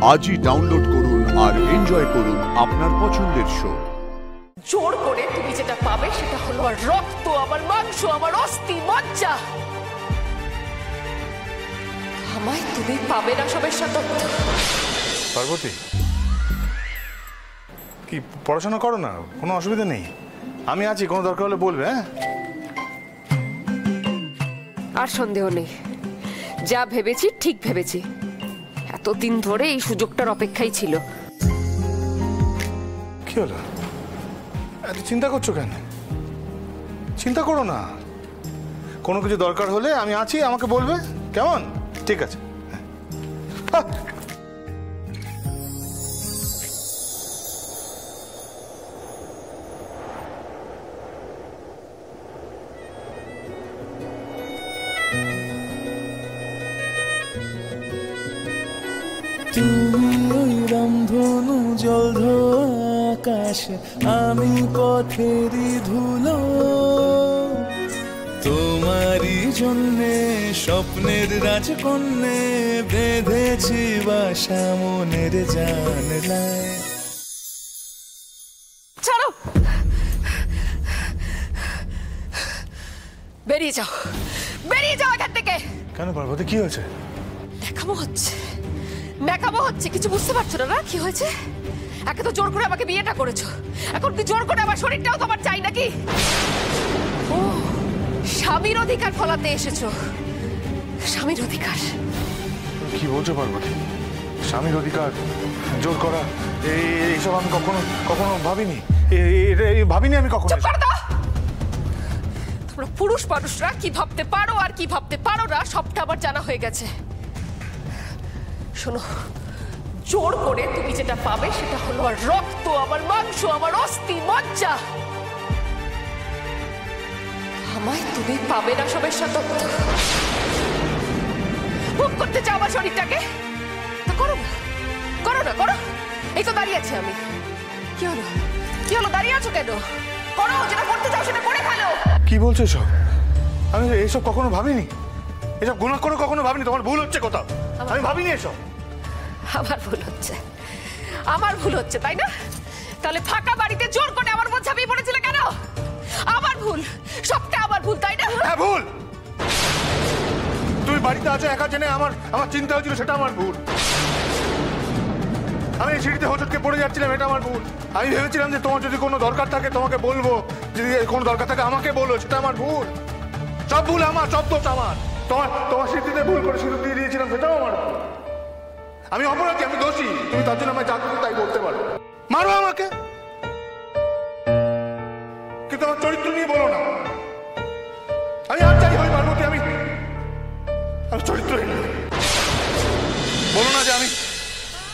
আজই ডাউনলোড করুন আর এনজয় করুন আপনার পছন্দের শো। জোর করে তুমি যেটা পাবে সেটা হলো আমার রক্ত, আমার মাংস, আমার অস্থি মজ্জা। আমায় তুমি পাবে না সবের দত্ত। পার্বতী, কি পড়াশোনা করো না? কোনো অসুবিধা নেই, আমি আছি, কোনো দরকার হলে বলবে। হ্যাঁ, আর সন্দেহ নেই, যা ভেবেছি ঠিক ভেবেছি। এতদিন ধরে এই সুযোগটার অপেক্ষাই ছিল। কি হলো, এত চিন্তা করছো কেন? চিন্তা করো না, কোনো কিছু দরকার হলে আমি আছি, আমাকে বলবে। কেমন? ঠিক আছে। তুমি ওই রামধনু জলধোয়া আকাশে, আমি পথেরই ধুলো। তোমারই জন্যে স্বপ্নের রাজকন্যে বেঁধেছি বাসা মনের জানলায়। চলো বেরিয়ে যাও, বেরিয়ে যাও এখান থেকে। কেন পার্বতী, কি হয়েছে? ন্যাকামো হচ্ছে, কিছু বুঝতে পারছো না? কি হয়েছে? একে তো জোর করে আমাকে বিয়েটা করেছো, এখন কি জোর করে আমার শরীরটাও তোমার চাই নাকি? ও, স্বামীর অধিকার ফলাতে এসেছো। স্বামীর অধিকার? কি বলছো পার্বতী? স্বামীর অধিকার জোর করা, এইসব আমি কখনো ভাবিনি। ভাবিনি আমি কখনো। তোমরা পুরুষ মানুষরা কি ভাবতে পারো আর কি ভাবতে পারো না সবটা আমার জানা হয়ে গেছে। শোনো, জোর করে তুমি যেটা পাবে সেটা হলো আমার রক্ত, আমার মাংস, আমার অস্থি মজ্জা। আমায় তুমি পাবে না সবের দত্ত। ভোগ করতে চাও আমার শরীরটাকে? তা করো না, করো না, করো। এই তো দাঁড়িয়ে আছি আমি। কি হলো, কি হলো, দাঁড়িয়ে আছো কেন? করো, যেটা করতে চাও সেটা করে ফেলো। কি বলছো এসব? আমি এইসব কখনো ভাবিনি, এসব গুনাহ করে কখনো ভাবিনি। তোমার ভুল হচ্ছে কোথাও, আমি ভাবিনি এসব। আমার ভুল হচ্ছে তাই না? তাহলে ফাঁকা বাড়িতে জোর করে আমার মন ছাপিয়ে পড়েছিলে কেন? আমার ভুল, সবটা আমার ভুল তাই না? হ্যাঁ ভুল। তুমি বাড়িতে আছো একা জেনে আমার চিন্তা হয়েছিল, সেটা আমার ভুল। আমি এই সিঁড়িতে হোঁচটকে পড়ে যাচ্ছিলাম, এটা আমার ভুল। আমি ভেবেছিলাম যে তোমার যদি কোনো দরকার থাকে তোমাকে বলবো, যদি কোনো দরকার থাকে আমাকে বলো, সেটা আমার ভুল। সব ভুল আমার, সব দোষ আমার। তোমার স্মৃতিতে ভুল করে সিঁদুর দিয়ে দিয়েছিলাম, সেটাও আমার ভুল। আমি অপরাধী, আমি দোষী। তুমি তার জন্য আমায় যা খুশি তাই বলতে পারো, মারো আমাকে, কিন্তু আমার চরিত্র নিয়ে বলো না। আমি আর যাই হই পার্বতী, আমি চরিত্রহীন। বলো না যে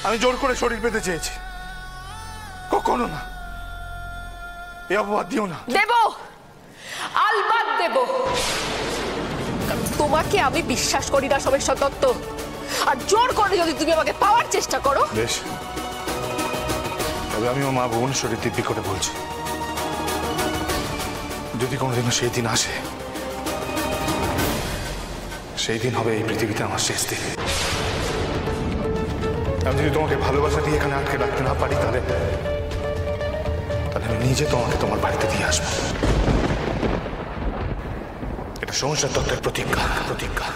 আমি জোর করে শরীর পেতে চেয়েছি, কখনো না। এ অপবাদ দিও না। দেব, আলবাদ দেব। তোমাকে আমি বিশ্বাস করি না সবের দত্ত, আর জোর করে যদি তুমি আমাকে পাওয়ার চেষ্টা করো। বেশ, তবে আমি ও মা ভুবনেশ্বরীর দিব্যি করে বলছি, যদি কোনোদিনও সেই দিন আসে, সেই দিন হবে এই পৃথিবীতে আমার শেষ দিন। আমি যদি তোমাকে ভালোবাসা দিয়ে এখানে আটকে রাখতে না পারি, তাহলে আমি নিজে তোমাকে তোমার বাড়িতে দিয়ে আসবো। এটা সংসার তত্ত্বের প্রতিজ্ঞা।